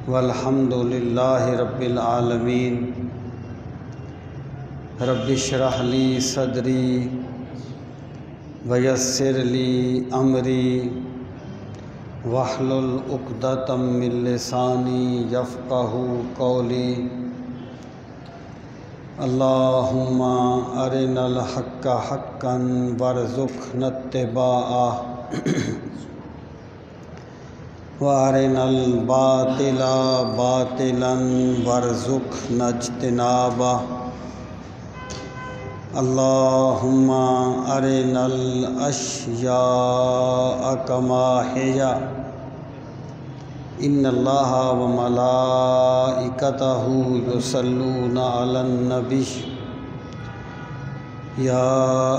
والحمد للہ رب العالمین۔ رب اشرح لی صدری ویسر لی امری واحلل عقدۃ من لسانی یفقہوا قولی۔ اللہم ارنا الحق حقا وارزقنا اتباعہ وارنا الباطل باطلا وارزقنا اجتنابہ۔ اللہم ارنا الاشیاء کما ہی ان اللہ وملائکتہ یصلون علی النبی یا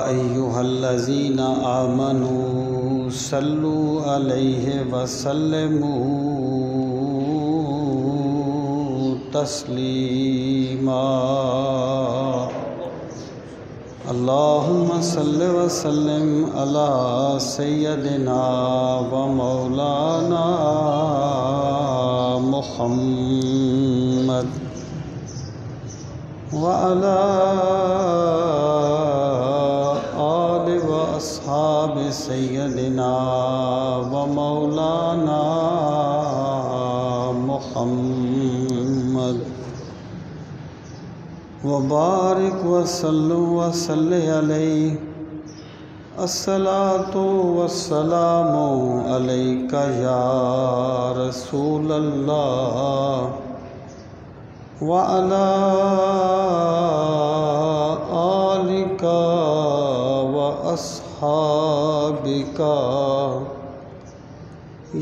ایہا الذین آمنوا صلوا علیہ وسلموا تسلیما۔ اللہم صل وسلم علی سیدنا و مولانا محمد وعلی آل و اصحاب سیدنا و مولانا محمد وبارک وسلم وصلی علیہ۔ الصلاۃ والسلام علیک یا رسول اللہ وعلی آلک واصحابک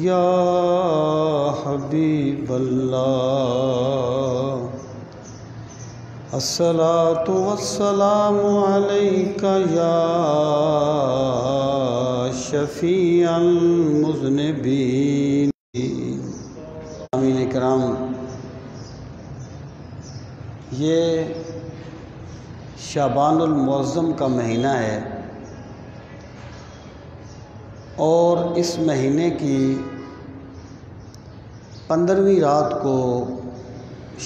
یا حبیب اللہ۔ الصلاۃ والسلام علیک یا شفیع المذنبین۔ امین کرام، یہ شعبان المعظم کا مہینہ ہے اور اس مہینے کی 15ویں رات کو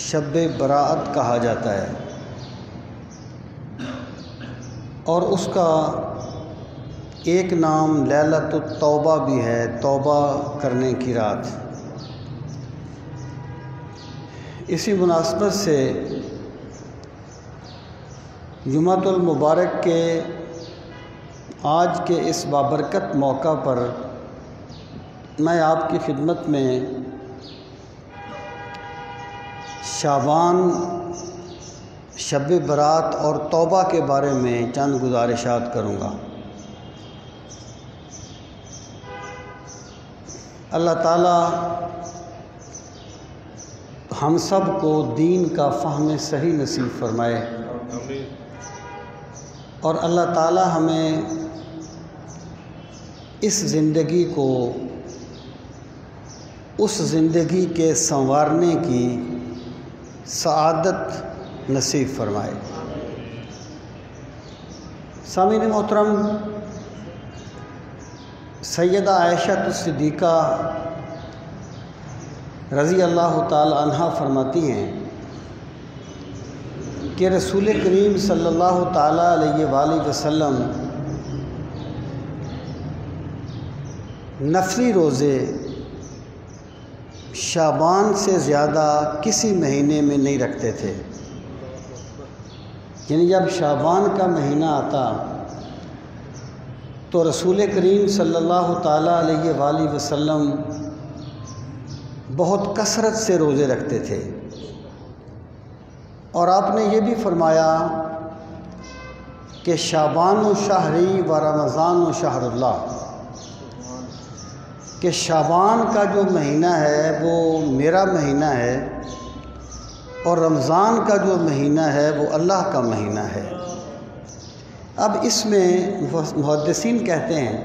شب برات کہا جاتا ہے اور اس کا ایک نام لیلۃ التوبہ بھی ہے، توبہ کرنے کی رات۔ اسی مناسبت سے جمعۃ المبارک کے آج کے اس بابرکت موقع پر میں آپ کی خدمت میں شعبان، شب برات اور توبہ کے بارے میں چند گزارشات کروں گا۔ اللہ تعالیٰ ہم سب کو دین کا فہم صحیح نصیب فرمائے اور اللہ تعالیٰ ہمیں اس زندگی کو اس زندگی کے سنوارنے کی سعادت نصیب فرمائے۔ سامعین محترم، سیدہ عائشہ الصدیقہ رضی اللہ تعالی عنہا فرماتی ہیں کہ رسول کریم صلی اللہ تعالی علیہ وآلہ وسلم نفلی روزے شعبان سے زیادہ کسی مہینے میں نہیں رکھتے تھے، یعنی جب شعبان کا مہینہ آتا تو رسول کریم صلی اللہ تعالیٰ علیہ وآلہ وسلم بہت کثرت سے روزے رکھتے تھے اور آپ نے یہ بھی فرمایا کہ شعبان و شہری و رمضان و شہر اللہ، کہ شعبان کا جو مہینہ ہے وہ میرا مہینہ ہے اور رمضان کا جو مہینہ ہے وہ اللہ کا مہینہ ہے۔ اب اس میں محدثین کہتے ہیں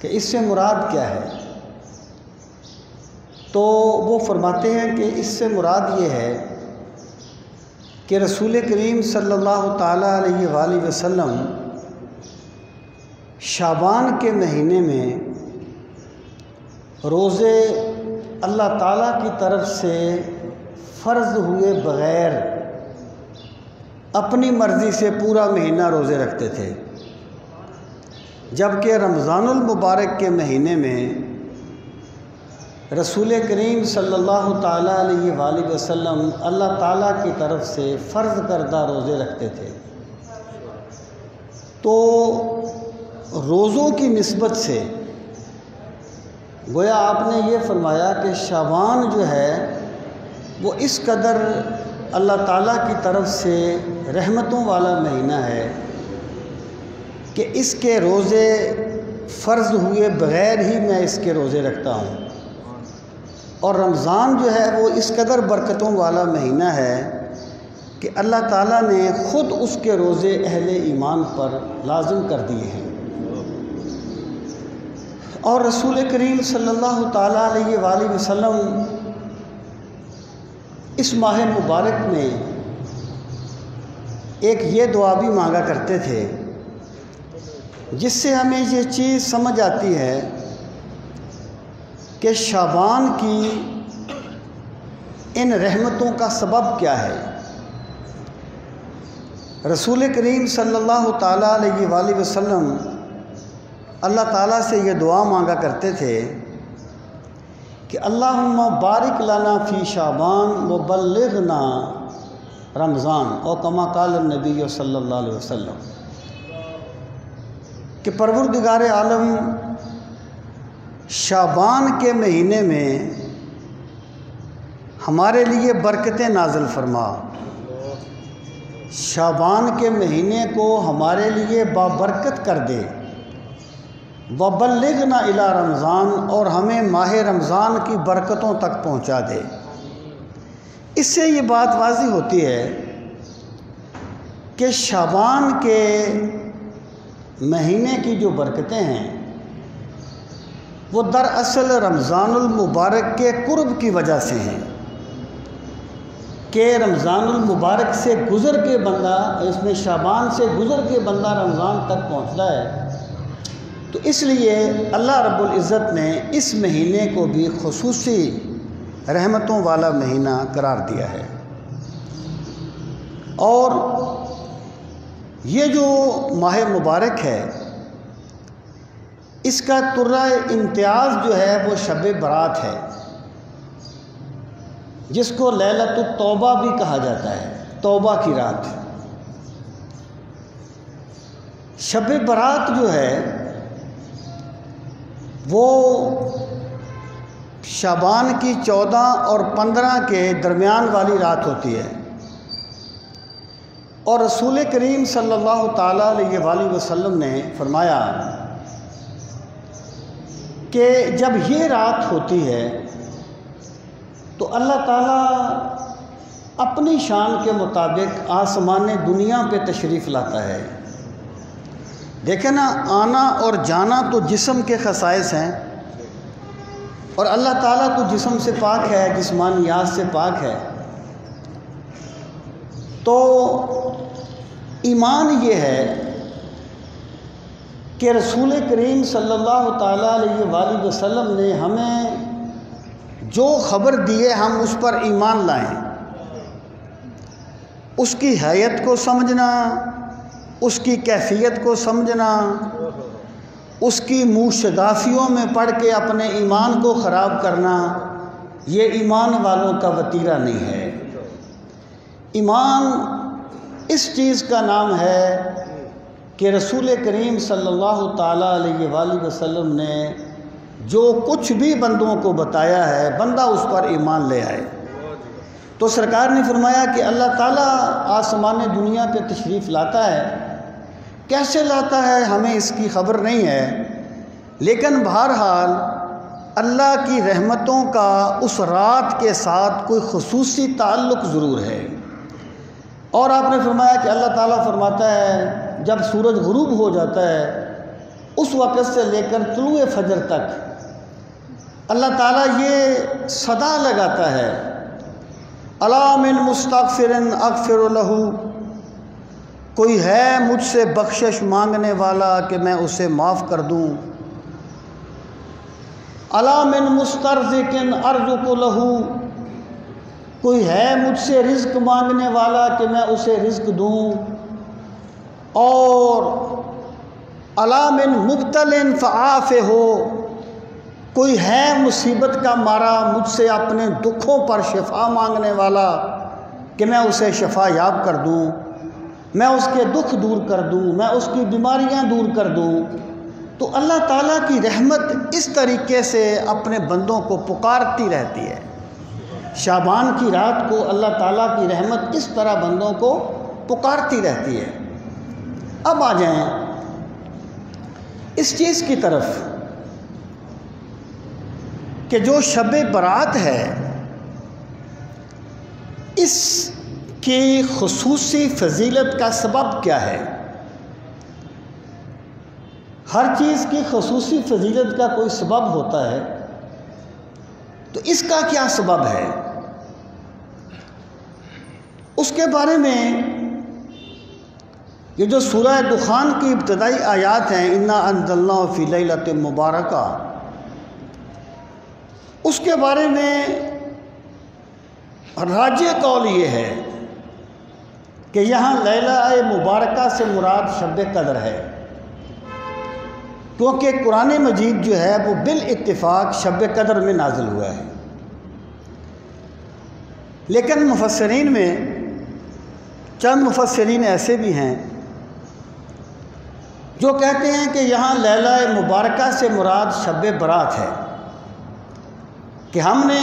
کہ اس سے مراد کیا ہے؟ تو وہ فرماتے ہیں کہ اس سے مراد یہ ہے کہ رسول کریم صلی اللہ تعالیٰ علیہ وآلہ وسلم شعبان کے مہینے میں روزے اللہ تعالیٰ کی طرف سے فرض ہوئے بغیر اپنی مرضی سے پورا مہینہ روزے رکھتے تھے، جبکہ رمضان المبارک کے مہینے میں رسول کریم صلی اللہ تعالیٰ علیہ وآلہ وسلم اللہ تعالیٰ کی طرف سے فرض کردہ روزے رکھتے تھے۔ تو روزوں کی نسبت سے گویا آپ نے یہ فرمایا کہ شعبان جو ہے وہ اس قدر اللہ تعالیٰ کی طرف سے رحمتوں والا مہینہ ہے کہ اس کے روزے فرض ہوئے بغیر ہی میں اس کے روزے رکھتا ہوں، اور رمضان جو ہے وہ اس قدر برکتوں والا مہینہ ہے کہ اللہ تعالیٰ نے خود اس کے روزے اہل ایمان پر لازم کر دیے ہیں۔ اور رسول کریم صلی اللہ تعالیٰ علیہ وآلہ وسلم اس ماہ مبارک میں ایک یہ دعا بھی مانگا کرتے تھے جس سے ہمیں یہ چیز سمجھ آتی ہے کہ شعبان کی ان رحمتوں کا سبب کیا ہے۔ رسول کریم صلی اللہ تعالیٰ علیہ وآلہ وسلم اللہ تعالیٰ سے یہ دعا مانگا کرتے تھے کہ اللہم بارک لنا فی شعبان وبلغنا رمضان، او کما قال النبی صلی اللہ علیہ وسلم، کہ پروردگار عالم شعبان کے مہینے میں ہمارے لیے برکتیں نازل فرما، شعبان کے مہینے کو ہمارے لیے بابرکت کر دے، وبلغنا الی رمضان، اور ہمیں ماہ رمضان کی برکتوں تک پہنچا دے۔ اس سے یہ بات واضح ہوتی ہے کہ شعبان کے مہینے کی جو برکتیں ہیں وہ دراصل رمضان المبارک کے قرب کی وجہ سے ہیں، کہ رمضان المبارک سے گزر کے بندہ، اس میں شعبان سے گزر کے بندہ رمضان تک پہنچتا ہے، تو اس لیے اللہ رب العزت نے اس مہینے کو بھی خصوصی رحمتوں والا مہینہ قرار دیا ہے۔ اور یہ جو ماہ مبارک ہے اس کا طرہ امتیاز جو ہے وہ شب برات ہے، جس کو لیلۃ التوبہ بھی کہا جاتا ہے، توبہ کی رات۔ شب برات جو ہے وہ شعبان کی 14 اور 15 کے درمیان والی رات ہوتی ہے، اور رسول کریم صلی اللہ تعالیٰ علیہ وآلہ وسلم نے فرمایا کہ جب یہ رات ہوتی ہے تو اللہ تعالیٰ اپنی شان کے مطابق آسمان دنیا پہ تشریف لاتا ہے۔ دیکھیں نا، آنا اور جانا تو جسم کے خصائص ہیں، اور اللہ تعالیٰ تو جسم سے پاک ہے، جسمانیات سے پاک ہے۔ تو ایمان یہ ہے کہ رسول کریم صلی اللہ تعالیٰ علیہ وآلہ وسلم نے ہمیں جو خبر دی ہے ہم اس پر ایمان لائیں، اس کی حیت کو سمجھنا، اس کی کیفیت کو سمجھنا، اس کی منہ شگافیوں میں پڑھ کے اپنے ایمان کو خراب کرنا، یہ ایمان والوں کا وتیرہ نہیں ہے۔ ایمان اس چیز کا نام ہے کہ رسول کریم صلی اللہ تعالیٰ علیہ وآلہ وسلم نے جو کچھ بھی بندوں کو بتایا ہے بندہ اس پر ایمان لے آئے۔ تو سرکار نے فرمایا کہ اللہ تعالیٰ آسمان دنیا پہ تشریف لاتا ہے، کیسے لاتا ہے ہمیں اس کی خبر نہیں ہے، لیکن بہرحال اللہ کی رحمتوں کا اس رات کے ساتھ کوئی خصوصی تعلق ضرور ہے۔ اور آپ نے فرمایا کہ اللہ تعالیٰ فرماتا ہے جب سورج غروب ہو جاتا ہے اس وقت سے لے کر طلوع فجر تک اللہ تعالیٰ یہ صدا لگاتا ہے، الا من مستغفر اغفر لہ، کوئی ہے مجھ سے بخشش مانگنے والا کہ میں اسے معاف کر دوں۔ الا من مسترزق ارزق لہ، کوئی ہے مجھ سے رزق مانگنے والا کہ میں اسے رزق دوں، اور الا من مبتل فعافہ، کوئی ہے مصیبت کا مارا مجھ سے اپنے دکھوں پر شفا مانگنے والا کہ میں اسے شفا یاب کر دوں، میں اس کے دکھ دور کر دوں، میں اس کی بیماریاں دور کر دوں۔ تو اللہ تعالیٰ کی رحمت اس طریقے سے اپنے بندوں کو پکارتی رہتی ہے۔ شعبان کی رات کو اللہ تعالیٰ کی رحمت اس طرح بندوں کو پکارتی رہتی ہے۔ اب آ جائیں اس چیز کی طرف کہ جو شب برات ہے اس کی خصوصی فضیلت کا سبب کیا ہے؟ ہر چیز کی خصوصی فضیلت کا کوئی سبب ہوتا ہے، تو اس کا کیا سبب ہے؟ اس کے بارے میں یہ جو سورہ دخان کی ابتدائی آیات ہیں، انا انزلناہ فی لیلۃ مبارکہ، اس کے بارے میں راجح قول یہ ہے کہ یہاں لیلہ مبارکہ سے مراد شب قدر ہے، کیونکہ قرآن مجید جو ہے وہ بالاتفاق شب قدر میں نازل ہوا ہے۔ لیکن مفسرین میں چند مفسرین ایسے بھی ہیں جو کہتے ہیں کہ یہاں لیلہ مبارکہ سے مراد شب برات ہے، کہ ہم نے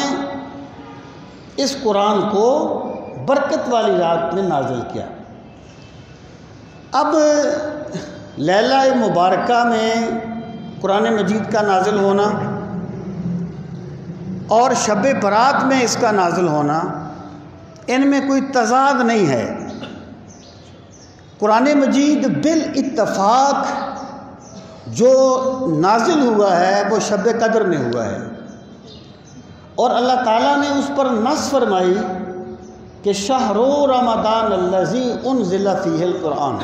اس قرآن کو برکت والی رات میں نازل کیا۔ اب لیلہ مبارکہ میں قرآن مجید کا نازل ہونا اور شب برات میں اس کا نازل ہونا، ان میں کوئی تضاد نہیں ہے۔ قرآن مجید بالاتفاق جو نازل ہوا ہے وہ شب قدر میں ہوا ہے، اور اللہ تعالیٰ نے اس پر نص فرمائی کہ شہر رمضان الذی انزل فیہ القرآن،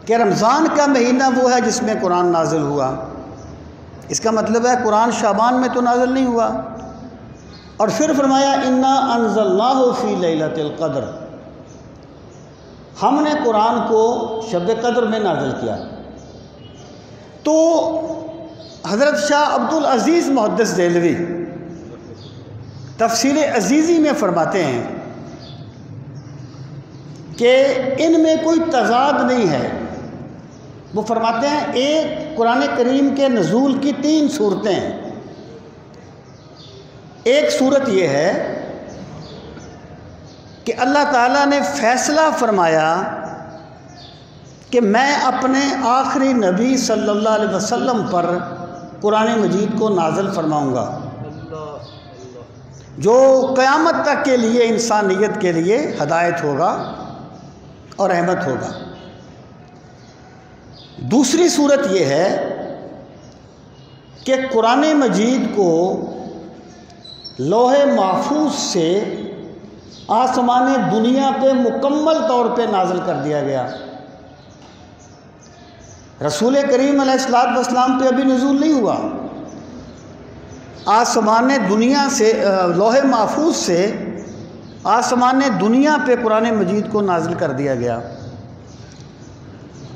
کہ رمضان کا مہینہ وہ ہے جس میں قرآن نازل ہوا۔ اس کا مطلب ہے قرآن شعبان میں تو نازل نہیں ہوا۔ اور پھر فرمایا انا انزلناہ فی لیلۃ القدر، ہم نے قرآن کو شب قدر میں نازل کیا۔ تو حضرت شاہ عبدالعزیز محدث دہلوی تفسیر عزیزی میں فرماتے ہیں کہ ان میں کوئی تضاد نہیں ہے۔ وہ فرماتے ہیں ایک قرآن کریم کے نزول کی 3 صورتیں ہیں۔ ایک صورت یہ ہے کہ اللہ تعالیٰ نے فیصلہ فرمایا کہ میں اپنے آخری نبی صلی اللہ علیہ وسلم پر قرآن مجید کو نازل فرماؤں گا، جو قیامت تک کے لیے انسانیت کے لیے ہدایت ہوگا اور رحمت ہوگا۔ دوسری صورت یہ ہے کہ قرآن مجید کو لوح محفوظ سے آسمان دنیا پہ مکمل طور پہ نازل کر دیا گیا۔ رسول کریم علیہ السلام پہ ابھی نزول نہیں ہوا، آسمان دنیا سے لوح محفوظ سے آسمان دنیا پہ قرآن مجید کو نازل کر دیا گیا۔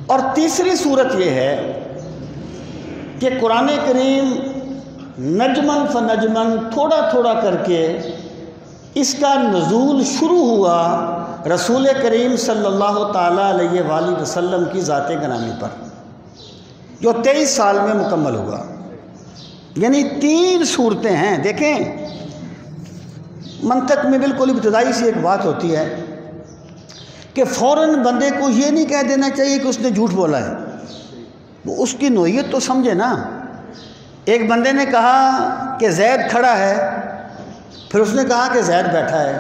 اور تیسری صورت یہ ہے کہ قرآن کریم نجمن فنجمن تھوڑا تھوڑا کر کے اس کا نزول شروع ہوا رسول کریم صلی اللہ تعالیٰ علیہ وآلہ وسلم کی ذات گرامی پر، جو 23 سال میں مکمل ہوا۔ یعنی 3 صورتیں ہیں۔ دیکھیں منطق میں بالکل ابتدائی سی ایک بات ہوتی ہے کہ فوراً بندے کو یہ نہیں کہہ دینا چاہیے کہ اس نے جھوٹ بولا ہے، وہ اس کی نوعیت تو سمجھے نا۔ ایک بندے نے کہا کہ زید کھڑا ہے، پھر اس نے کہا کہ زید بیٹھا ہے۔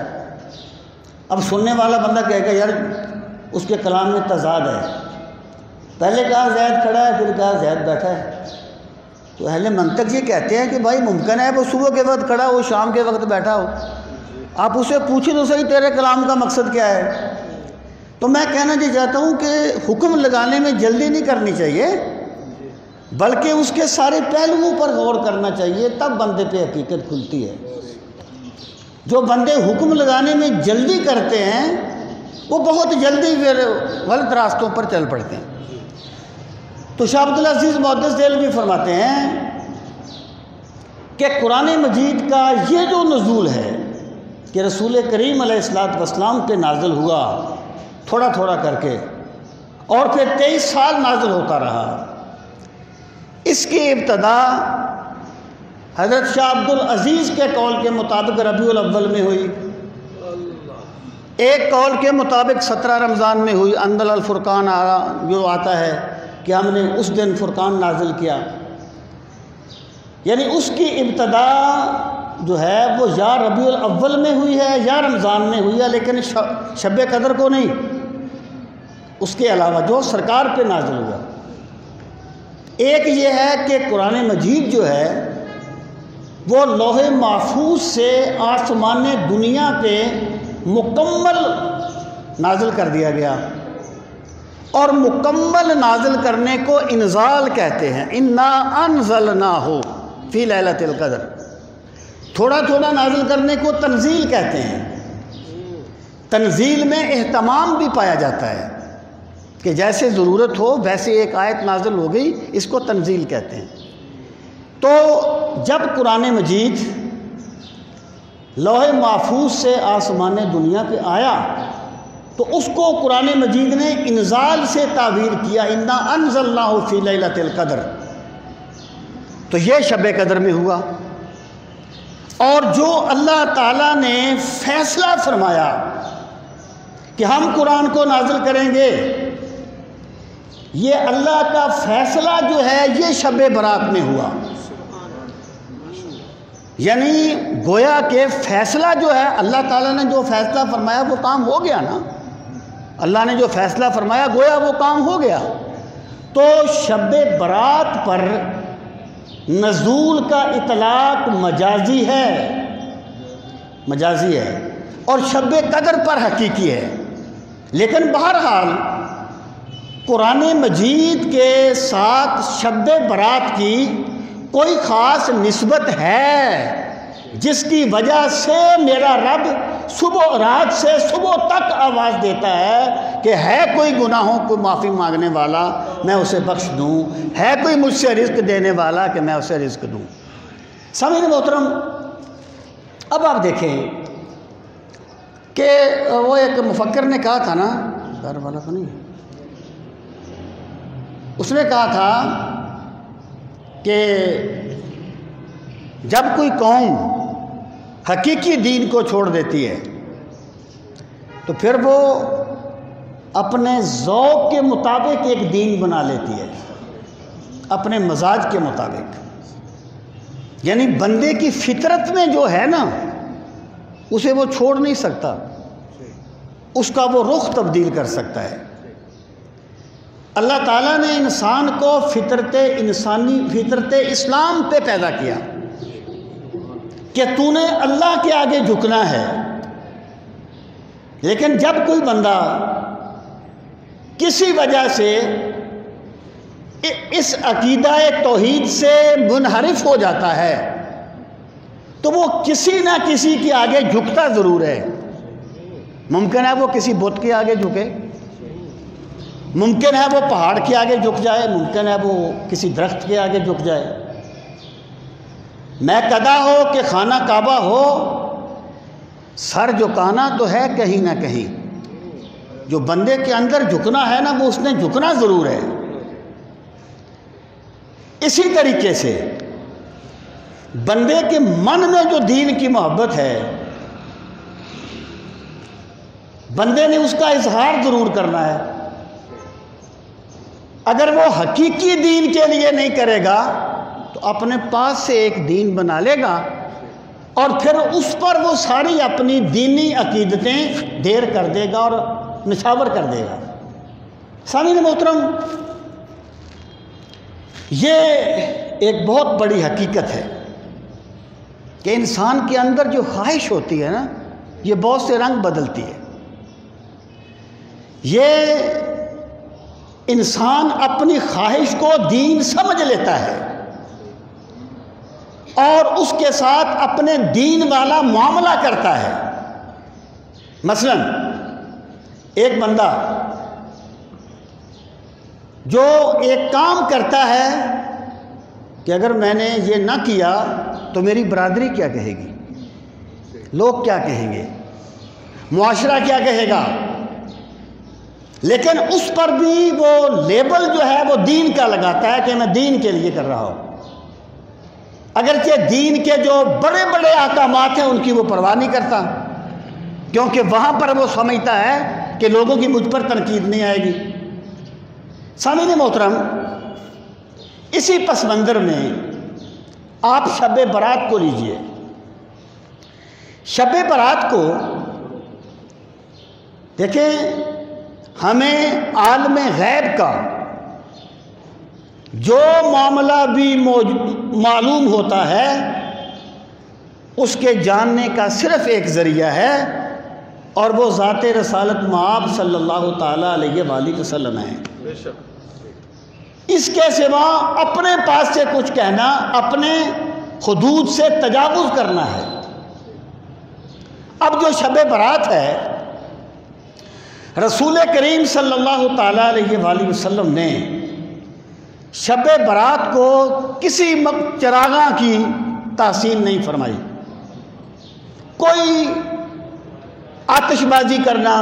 اب سننے والا بندہ کہے گا یار اس کے کلام میں تضاد ہے، پہلے کہا زید کھڑا ہے، پھر کہا زید بیٹھا ہے۔ تو اہل منطق یہ کہتے ہیں کہ بھائی ممکن ہے وہ صبح کے وقت کھڑا ہو، شام کے وقت بیٹھا ہو، آپ اسے پوچھیں تو صحیح تیرے کلام کا مقصد کیا ہے۔ تو میں کہنا چاہتا ہوں کہ حکم لگانے میں جلدی نہیں کرنی چاہیے، بلکہ اس کے سارے پہلوؤں پر غور کرنا چاہیے، تب بندے پہ حقیقت کھلتی ہے۔ جو بندے حکم لگانے میں جلدی کرتے ہیں وہ بہت جلدی پھر غلط راستوں پر چل پڑتے ہیں۔ تو شاہ عبدالعزیز محدث دہلوی فرماتے ہیں کہ قرآن مجید کا یہ جو نزول ہے کہ رسول کریم علیہ السلام پہ نازل ہوا تھوڑا تھوڑا کر کے، اور پھر 23 سال نازل ہوتا رہا، اس کی ابتدا حضرت شاہ عبدالعزیز کے قول کے مطابق ربیع الاول میں ہوئی، ایک قول کے مطابق 17 رمضان میں ہوئی۔ انزل الفرقان جو آتا ہے کہ ہم نے اس دن فرقان نازل کیا، یعنی اس کی ابتدا جو ہے وہ یا ربیع الاول میں ہوئی ہے یا رمضان میں ہوئی ہے، لیکن شب قدر کو نہیں، اس کے علاوہ جو سرکار پہ نازل ہوا۔ ایک یہ ہے کہ قرآن مجید جو ہے وہ لوح محفوظ سے آسمان دنیا پہ مکمل نازل کر دیا گیا، اور مکمل نازل کرنے کو انزال کہتے ہیں۔ انا انزلناہ فی لیلۃ القدر، تھوڑا تھوڑا نازل کرنے کو تنزیل کہتے ہیں۔ تنزیل میں اہتمام بھی پایا جاتا ہے کہ جیسے ضرورت ہو ویسے ایک آیت نازل ہو گئی، اس کو تنزیل کہتے ہیں۔ تو جب قرآن مجید لوح محفوظ سے آسمان دنیا پہ آیا تو اس کو قرآن مجید نے انزال سے تعبیر کیا، انا انزلناہ فی لیلۃ القدر، تو یہ شب قدر میں ہوا۔ اور جو اللہ تعالیٰ نے فیصلہ فرمایا کہ ہم قرآن کو نازل کریں گے، یہ اللہ کا فیصلہ جو ہے یہ شب برات میں ہوا۔ یعنی گویا کہ فیصلہ جو ہے اللہ تعالیٰ نے جو فیصلہ فرمایا وہ کام ہو گیا نا، اللہ نے جو فیصلہ فرمایا گویا وہ کام ہو گیا۔ تو شب برات پر نزول کا اطلاق مجازی ہے اور شب قدر پر حقیقی ہے، لیکن بہرحال قرآن مجید کے ساتھ شب برات کی کوئی خاص نسبت ہے، جس کی وجہ سے میرا رب صبح رات سے صبح تک آواز دیتا ہے کہ ہے کوئی گناہوں کو معافی مانگنے والا میں اسے بخش دوں، ہے کوئی مجھ سے رزق دینے والا کہ میں اسے رزق دوں۔ سامعین محترم، اب آپ دیکھیں کہ وہ ایک مفکر نے کہا تھا نا، گھر والا تو نہیں، اس نے کہا تھا کہ جب کوئی قوم حقیقی دین کو چھوڑ دیتی ہے تو پھر وہ اپنے ذوق کے مطابق ایک دین بنا لیتی ہے، اپنے مزاج کے مطابق۔ یعنی بندے کی فطرت میں جو ہے نا اسے وہ چھوڑ نہیں سکتا، اس کا وہ رخ تبدیل کر سکتا ہے۔ اللہ تعالیٰ نے انسان کو فطرت اسلام پہ پیدا کیا کہ تو نے اللہ کے آگے جھکنا ہے، لیکن جب کوئی بندہ کسی وجہ سے اس عقیدہ توحید سے منحرف ہو جاتا ہے تو وہ کسی نہ کسی کے آگے جھکتا ضرور ہے۔ ممکن ہے وہ کسی بت کے آگے جھکے، ممکن ہے وہ پہاڑ کے آگے جھک جائے، ممکن ہے وہ کسی درخت کے آگے جھک جائے۔ میں قدا ہو کہ خانہ کعبہ ہو، سر جھکانا تو ہے کہیں نہ کہیں۔ جو بندے کے اندر جھکنا ہے نا وہ اس نے جھکنا ضرور ہے۔ اسی طریقے سے بندے کے من میں جو دین کی محبت ہے بندے نے اس کا اظہار ضرور کرنا ہے۔ اگر وہ حقیقی دین کے لیے نہیں کرے گا تو اپنے پاس سے ایک دین بنا لے گا اور پھر اس پر وہ ساری اپنی دینی عقیدتیں ڈھیر کر دے گا اور نچھاور کر دے گا۔ سامعین محترم، یہ ایک بہت بڑی حقیقت ہے کہ انسان کے اندر جو خواہش ہوتی ہے نا یہ بہت سے رنگ بدلتی ہے۔ یہ انسان اپنی خواہش کو دین سمجھ لیتا ہے اور اس کے ساتھ اپنے دین والا معاملہ کرتا ہے. مثلا ایک بندہ جو ایک کام کرتا ہے کہ اگر میں نے یہ نہ کیا تو میری برادری کیا کہے گی، لوگ کیا کہیں گے، معاشرہ کیا کہے گا، لیکن اس پر بھی وہ لیبل جو ہے وہ دین کا لگاتا ہے کہ میں دین کے لیے کر رہا ہوں، اگرچہ دین کے جو بڑے بڑے احکامات ہیں ان کی وہ پرواہ نہیں کرتا، کیونکہ وہاں پر وہ سمجھتا ہے کہ لوگوں کی مجھ پر تنقید نہیں آئے گی. سامعین محترم، اسی پس منظر میں آپ شب برات کو لیجئے. شب برات کو دیکھیں، ہمیں عالم غیب کا جو معاملہ بھی معلوم ہوتا ہے اس کے جاننے کا صرف ایک ذریعہ ہے اور وہ ذات رسالت مآب صلی اللہ تعالیٰ علیہ وآلہ وسلم ہے. اس کے سوا اپنے پاس سے کچھ کہنا اپنے حدود سے تجاوز کرنا ہے. اب جو شب برات ہے، رسول کریم صلی اللہ تعالیٰ علیہ وآلہ وسلم نے شب برات کو کسی چراغاں کی تحسین نہیں فرمائی. کوئی آتش بازی کرنا،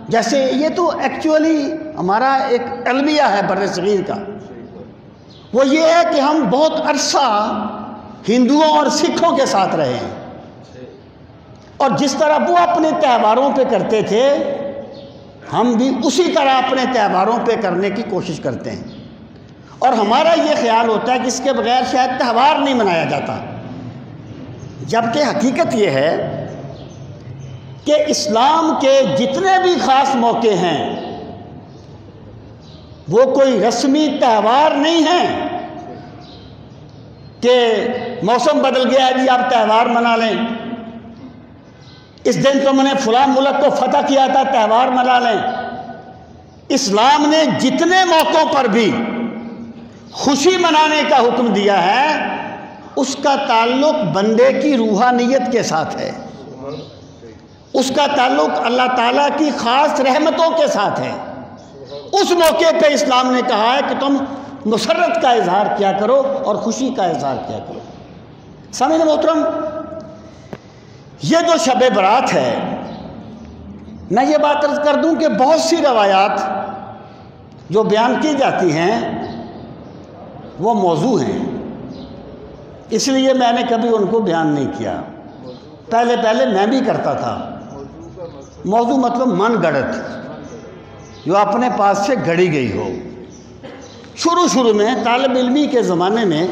جیسے یہ تو ایکچولی ہمارا ایک المیہ ہے بر صغیر کا، وہ یہ ہے کہ ہم بہت عرصہ ہندوؤں اور سکھوں کے ساتھ رہے ہیں اور جس طرح وہ اپنے تہواروں پہ کرتے تھے ہم بھی اسی طرح اپنے تہواروں پہ کرنے کی کوشش کرتے ہیں، اور ہمارا یہ خیال ہوتا ہے کہ اس کے بغیر شاید تہوار نہیں منایا جاتا، جبکہ حقیقت یہ ہے کہ اسلام کے جتنے بھی خاص موقع ہیں وہ کوئی رسمی تہوار نہیں ہیں کہ موسم بدل گیا ہے جی آپ تہوار منا لیں، اس دن تم نے فلاں ملک کو فتح کیا تھا تہوار منا لیں. اسلام نے جتنے موقعوں پر بھی خوشی منانے کا حکم دیا ہے اس کا تعلق بندے کی روحانیت کے ساتھ ہے، اس کا تعلق اللہ تعالیٰ کی خاص رحمتوں کے ساتھ ہے. اس موقع پہ اسلام نے کہا ہے کہ تم مسرت کا اظہار کیا کرو اور خوشی کا اظہار کیا کرو. سامعین محترم، یہ جو شب برات ہے، میں یہ بات عرض کر دوں کہ بہت سی روایات جو بیان کی جاتی ہیں وہ موضوع ہیں، اس لیے میں نے کبھی ان کو بیان نہیں کیا. پہلے میں بھی کرتا تھا. موضوع مطلب من گڑت، جو اپنے پاس سے گڑی گئی ہو. شروع میں طالب علمی کے زمانے میں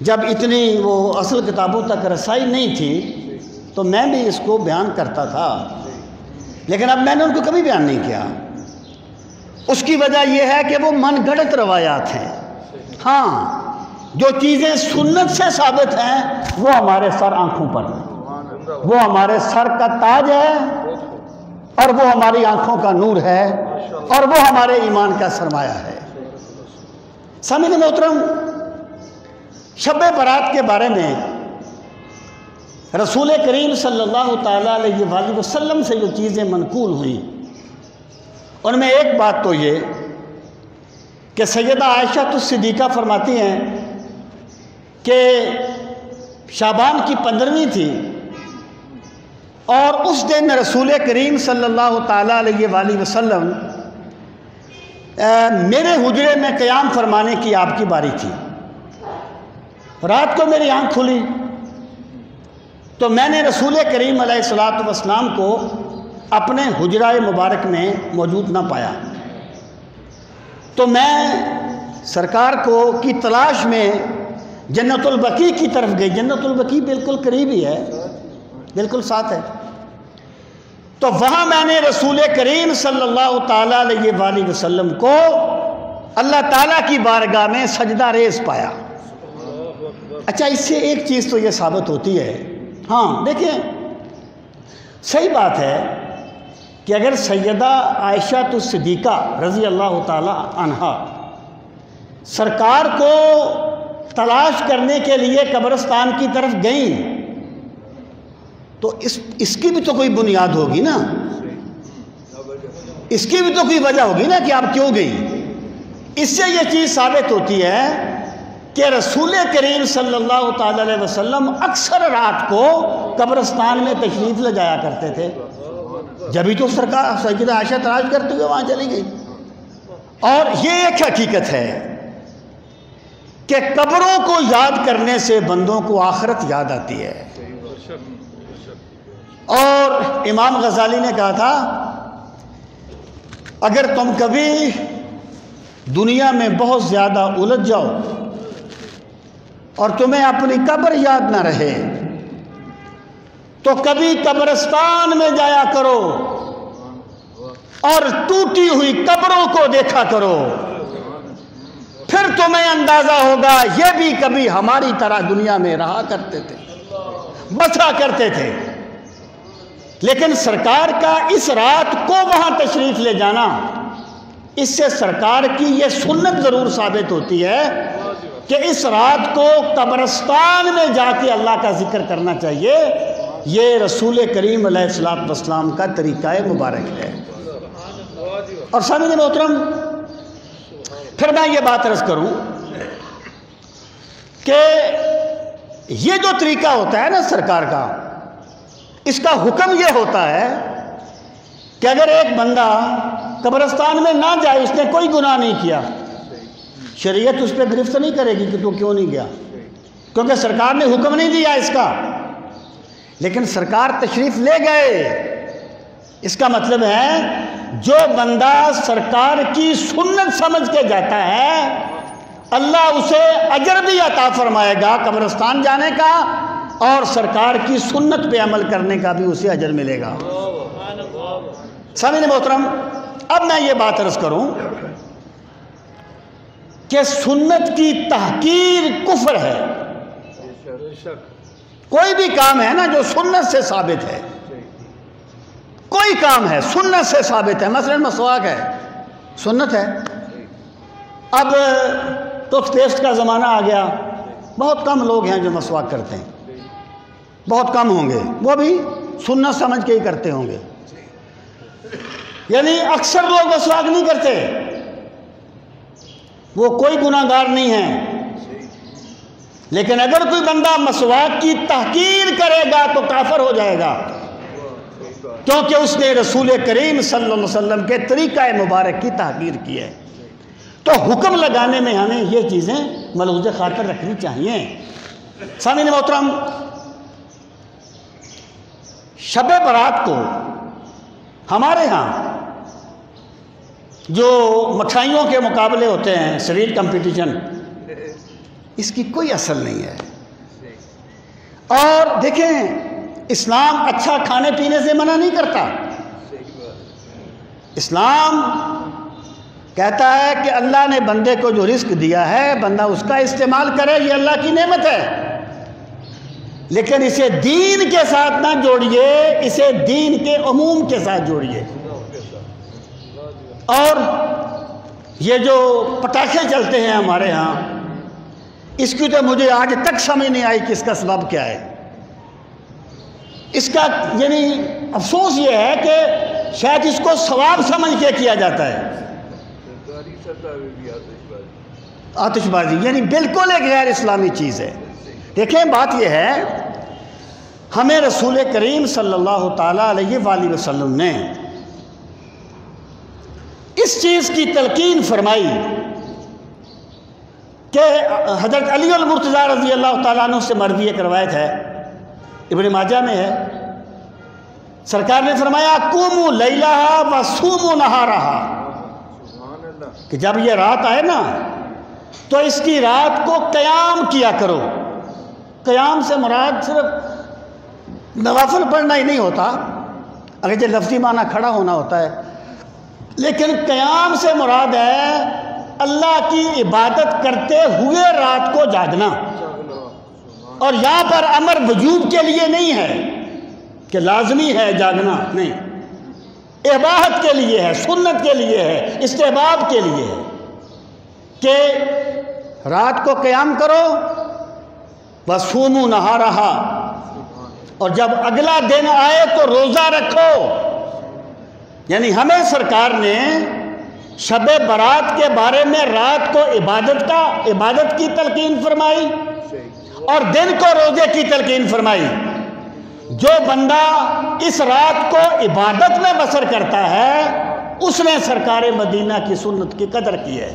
جب اتنی وہ اصل کتابوں تک رسائی نہیں تھی تو میں بھی اس کو بیان کرتا تھا، لیکن اب میں نے ان کو کبھی بیان نہیں کیا. اس کی وجہ یہ ہے کہ وہ من گڑت روایات ہیں. ہاں، جو چیزیں سنت سے ثابت ہیں وہ ہمارے سر آنکھوں پر ہیں، وہ ہمارے سر کا تاج ہے اور وہ ہماری آنکھوں کا نور ہے اور وہ ہمارے ایمان کا سرمایہ ہے. سامعین محترم، شب برات کے بارے میں رسول کریم صلی اللہ تعالیٰ علیہ وآلہ وسلم سے جو چیزیں منقول ہوئیں ان میں ایک بات تو یہ کہ سیدہ عائشہ الصدیقہ فرماتی ہیں کہ شعبان کی 15ویں تھی اور اس دن رسول کریم صلی اللہ تعالیٰ علیہ وآلہ وسلم میرے حجرے میں قیام فرمانے کی آپ کی باری تھی. رات کو میری آنکھ کھلی تو میں نے رسول کریم علیہ الصلوۃ والسلام کو اپنے حجرہ مبارک میں موجود نہ پایا، تو میں سرکار کو کی تلاش میں جنت البقیع کی طرف گئی. جنت البقیع بالکل قریب ہی ہے، بالکل ساتھ ہے. تو وہاں میں نے رسول کریم صلی اللہ تعالیٰ علیہ وآلہ وسلم کو اللہ تعالیٰ کی بارگاہ میں سجدہ ریز پایا. اچھا، اس سے ایک چیز تو یہ ثابت ہوتی ہے، ہاں دیکھیں صحیح بات ہے کہ اگر سیدہ عائشہ الصدیقہ رضی اللہ تعالی عنہا سرکار کو تلاش کرنے کے لیے قبرستان کی طرف گئیں تو اس کی بھی تو کوئی بنیاد ہوگی نا، اس کی بھی تو کوئی وجہ ہوگی نا کہ آپ کیوں گئی۔ اس سے یہ چیز ثابت ہوتی ہے کہ رسول کریم صلی اللہ تعالی علیہ وسلم اکثر رات کو قبرستان میں تشریف لے جایا کرتے تھے، جبھی تو سرکار سیدہ عائشہ تلاش کرتے ہوئے وہاں چلی گئی۔ اور یہ ایک حقیقت ہے کہ قبروں کو یاد کرنے سے بندوں کو آخرت یاد آتی ہے۔ اور امام غزالی نے کہا تھا اگر تم کبھی دنیا میں بہت زیادہ الجھ جاؤ اور تمہیں اپنی قبر یاد نہ رہے تو کبھی قبرستان میں جایا کرو اور ٹوٹی ہوئی قبروں کو دیکھا کرو، پھر تمہیں اندازہ ہوگا یہ بھی کبھی ہماری طرح دنیا میں رہا کرتے تھے، بسا کرتے تھے۔ لیکن سرکار کا اس رات کو وہاں تشریف لے جانا، اس سے سرکار کی یہ سنت ضرور ثابت ہوتی ہے کہ اس رات کو قبرستان میں جا کے اللہ کا ذکر کرنا چاہیے۔ یہ رسول کریم علیہ السلام کا طریقہ مبارک ہے۔ اور سامعین محترم، پھر میں یہ بات عرض کروں کہ یہ جو طریقہ ہوتا ہے نا سرکار کا، اس کا حکم یہ ہوتا ہے کہ اگر ایک بندہ قبرستان میں نہ جائے، اس نے کوئی گناہ نہیں کیا، شریعت اس پہ گرفت نہیں کرے گی کہ تو کیوں نہیں گیا، کیونکہ سرکار نے حکم نہیں دیا اس کا۔ لیکن سرکار تشریف لے گئے، اس کا مطلب ہے جو بندہ سرکار کی سنت سمجھ کے جاتا ہے اللہ اسے اجر بھی عطا فرمائے گا قبرستان جانے کا، اور سرکار کی سنت پہ عمل کرنے کا بھی اسے اجر ملے گا۔ سامعین محترم، اب میں یہ بات عرض کروں کہ سنت کی تحقیر کفر ہے۔ کوئی بھی کام ہے نا جو سنت سے ثابت ہے، کوئی کام ہے سنت سے ثابت ہے، مثلا مسواک ہے، سنت ہے۔ اب ٹوتھ پیسٹ کا زمانہ آ گیا، بہت کم لوگ ہیں جو مسواک کرتے ہیں، بہت کم ہوں گے، وہ بھی سنت سمجھ کے ہی کرتے ہوں گے۔ یعنی اکثر لوگ مسواک نہیں کرتے، وہ کوئی گناہ گار نہیں ہے۔ لیکن اگر کوئی بندہ مسواک کی تحقیر کرے گا تو کافر ہو جائے گا، کیونکہ اس نے رسول کریم صلی اللہ علیہ وسلم کے طریقہ مبارک کی تحقیر کی ہے۔ تو حکم لگانے میں ہمیں یہ چیزیں ملحوظ خاطر رکھنی چاہیے۔ سامعین محترم، شب برات کو ہمارے ہاں جو مٹھائیوں کے مقابلے ہوتے ہیں، سویٹ کمپٹیشن، اس کی کوئی اصل نہیں ہے۔ اور دیکھیں، اسلام اچھا کھانے پینے سے منع نہیں کرتا۔ اسلام کہتا ہے کہ اللہ نے بندے کو جو رزق دیا ہے بندہ اس کا استعمال کرے، یہ اللہ کی نعمت ہے، لیکن اسے دین کے ساتھ نہ جوڑیے، اسے دین کے عموم کے ساتھ جوڑیے۔ اور یہ جو پٹاخے چلتے ہیں ہمارے ہاں، اس کی تو مجھے آج تک سمجھ نہیں آئی کہ اس کا سبب کیا ہے۔ اس کا یعنی افسوس یہ ہے کہ شاید اس کو ثواب سمجھ کے کیا جاتا ہے۔ آتش بازی یعنی بالکل ایک غیر اسلامی چیز ہے۔ دیکھیں، بات یہ ہے، ہمیں رسول کریم صلی اللہ تعالیٰ علیہ وآلہ وسلم نے اس چیز کی تلقین فرمائی کہ حضرت علی المرتضیٰ رضی اللہ تعالیٰ عنہ سے مروی ایک روایت ہے، ابن ماجہ میں ہے، سرکار نے فرمایا قوموا لیلہا وصوموا نہارہا، کہ جب یہ رات آئے نا تو اس کی رات کو قیام کیا کرو۔ قیام سے مراد صرف نوافل پڑھنا ہی نہیں ہوتا، اگرچہ لفظی معنی کھڑا ہونا ہوتا ہے، لیکن قیام سے مراد ہے اللہ کی عبادت کرتے ہوئے رات کو جاگنا۔ اور یہاں پر امر وجوب کے لیے نہیں ہے کہ لازمی ہے جاگنا، نہیں، اباحت کے لیے ہے، سنت کے لیے ہے، استحباب کے لیے ہے کہ رات کو قیام کرو، وَصُومُوا نَهَارَهَا، اور جب اگلا دن آئے تو روزہ رکھو۔ یعنی ہمیں سرکار نے شب برات کے بارے میں رات کو عبادت کی تلقین فرمائی اور دن کو روزے کی تلقین فرمائی۔ جو بندہ اس رات کو عبادت میں بسر کرتا ہے اس نے سرکار مدینہ کی سنت کی قدر کی ہے،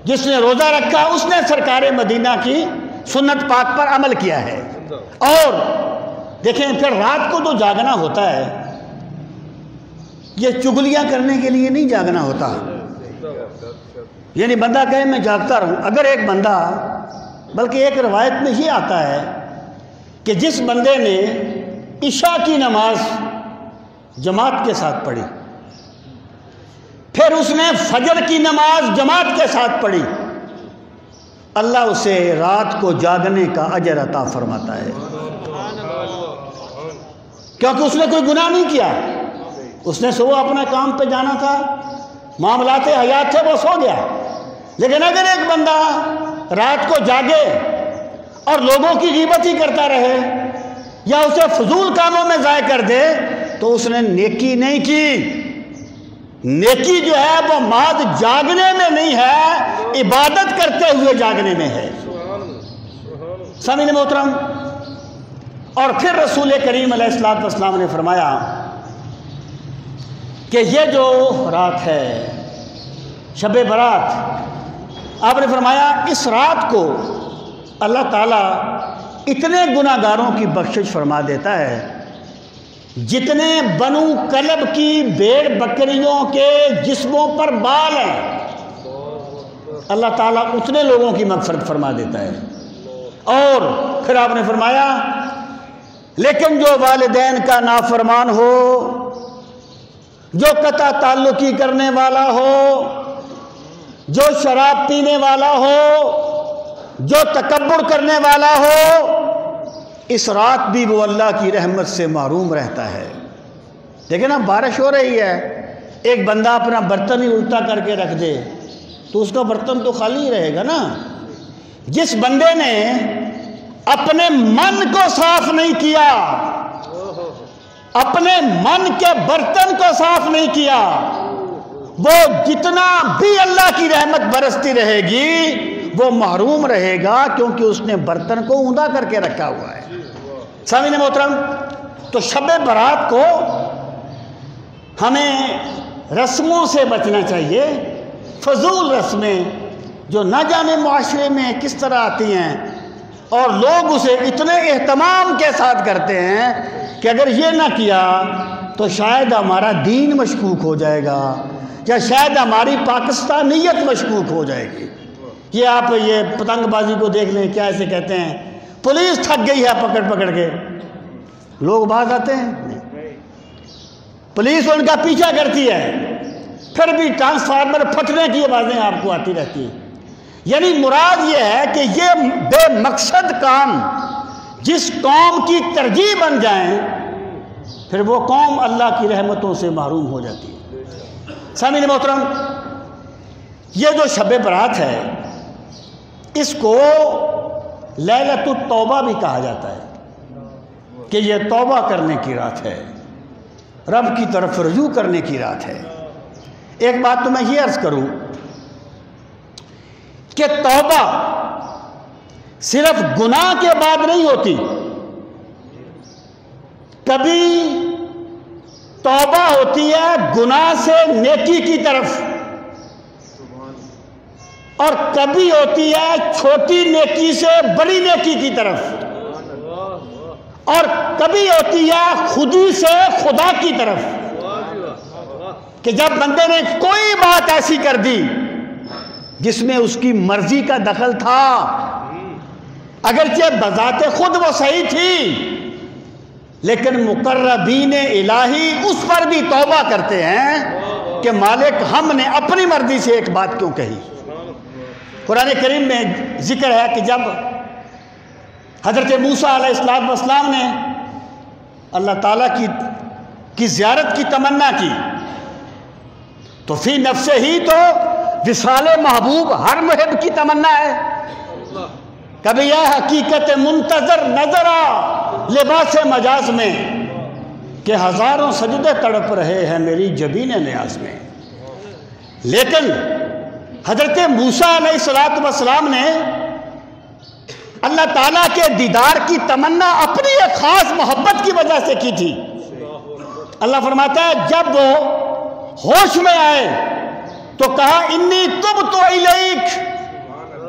جس نے روزہ رکھا اس نے سرکار مدینہ کی سنت پاک پر عمل کیا ہے۔ اور دیکھیں پھر رات کو جو جاگنا ہوتا ہے یہ چگلیاں کرنے کے لیے نہیں جاگنا ہوتا، یعنی بندہ کہے میں جاگتا رہوں۔ اگر ایک بندہ، بلکہ ایک روایت میں یہ آتا ہے کہ جس بندے نے عشاء کی نماز جماعت کے ساتھ پڑھی، پھر اس نے فجر کی نماز جماعت کے ساتھ پڑھی، اللہ اسے رات کو جاگنے کا اجر عطا فرماتا ہے، کیونکہ اس نے کوئی گناہ نہیں کیا، اس نے صبح اپنا کام پہ جانا تھا، معاملات حیات تھے، وہ سو گیا۔ لیکن اگر ایک بندہ رات کو جاگے اور لوگوں کی غیبت ہی کرتا رہے یا اسے فضول کاموں میں ضائع کر دے تو اس نے نیکی نہیں کی۔ نیکی جو ہے وہ ماد جاگنے میں نہیں ہے، عبادت کرتے ہوئے جاگنے میں ہے۔ سامعین محترم، اور پھر رسول کریم علیہ السلام نے فرمایا کہ یہ جو رات ہے شب برات، آپ نے فرمایا اس رات کو اللہ تعالیٰ اتنے گناہ گاروں کی بخشش فرما دیتا ہے جتنے بنو کلب کی بھیڑ بکریوں کے جسموں پر بال ہیں، اللہ تعالیٰ اتنے لوگوں کی مغفرت فرما دیتا ہے۔ اور پھر آپ نے فرمایا لیکن جو والدین کا نافرمان ہو، جو قطع تعلقی کرنے والا ہو، جو شراب پینے والا ہو، جو تکبر کرنے والا ہو، اس رات بھی وہ اللہ کی رحمت سے محروم رہتا ہے۔ دیکھیں نا، بارش ہو رہی ہے، ایک بندہ اپنا برتن ہی الٹا کر کے رکھ دے تو اس کا برتن تو خالی ہی رہے گا نا۔ جس بندے نے اپنے من کو صاف نہیں کیا، اپنے من کے برتن کو صاف نہیں کیا، وہ جتنا بھی اللہ کی رحمت برستی رہے گی وہ محروم رہے گا، کیونکہ اس نے برتن کو اوندا کر کے رکھا ہوا ہے۔ سامعین محترم، تو شب برات کو ہمیں رسموں سے بچنا چاہیے، فضول رسمیں جو نہ جانے معاشرے میں کس طرح آتی ہیں اور لوگ اسے اتنے اہتمام کے ساتھ کرتے ہیں کہ اگر یہ نہ کیا تو شاید ہمارا دین مشکوک ہو جائے گا یا شاید ہماری پاکستانیت مشکوک ہو جائے گی۔ یہ آپ یہ پتنگ بازی کو دیکھ لیں، کیا اسے کہتے ہیں، پولیس تھک گئی ہے پکڑ پکڑ کے، لوگ باز آتے ہیں، پولیس ان کا پیچھا کرتی ہے، پھر بھی ٹرانسفارمر پھٹنے کی آوازیں آپ کو آتی رہتی ہیں۔ یعنی مراد یہ ہے کہ یہ بے مقصد کام جس قوم کی ترجیح بن جائیں پھر وہ قوم اللہ کی رحمتوں سے محروم ہو جاتی ہے۔ سامعین محترم، یہ جو شب برات ہے اس کو لیلۃ التوبہ بھی کہا جاتا ہے کہ یہ توبہ کرنے کی رات ہے، رب کی طرف رجوع کرنے کی رات ہے۔ ایک بات تو میں یہ عرض کروں کہ توبہ صرف گناہ کے بعد نہیں ہوتی، کبھی توبہ ہوتی ہے گناہ سے نیکی کی طرف، اور کبھی ہوتی ہے چھوٹی نیکی سے بڑی نیکی کی طرف، اور کبھی ہوتی ہے خودی سے خدا کی طرف، کہ جب بندے نے کوئی بات ایسی کر دی جس میں اس کی مرضی کا دخل تھا، اگرچہ بذات خود وہ صحیح تھی لیکن مقربین الہی اس پر بھی توبہ کرتے ہیں کہ مالک ہم نے اپنی مرضی سے ایک بات کیوں کہی۔ قرآن کریم میں ذکر ہے کہ جب حضرت موسیٰ علیہ السلام نے اللہ تعالیٰ کی کی زیارت کی تمنا کی تو فی نفس ہی تو وصال محبوب ہر محب کی تمنا ہے. کبھی یہ حقیقت منتظر نظر آ لباس مجاز میں کہ ہزاروں سجدے تڑپ رہے ہیں میری جبین نیاز میں. لیکن حضرت موسیٰ علیہ السلام نے اللہ تعالیٰ کے دیدار کی تمنا اپنی ایک خاص محبت کی وجہ سے کی تھی. اللہ فرماتا ہے جب وہ ہوش میں آئے تو کہا انی تبت الیک،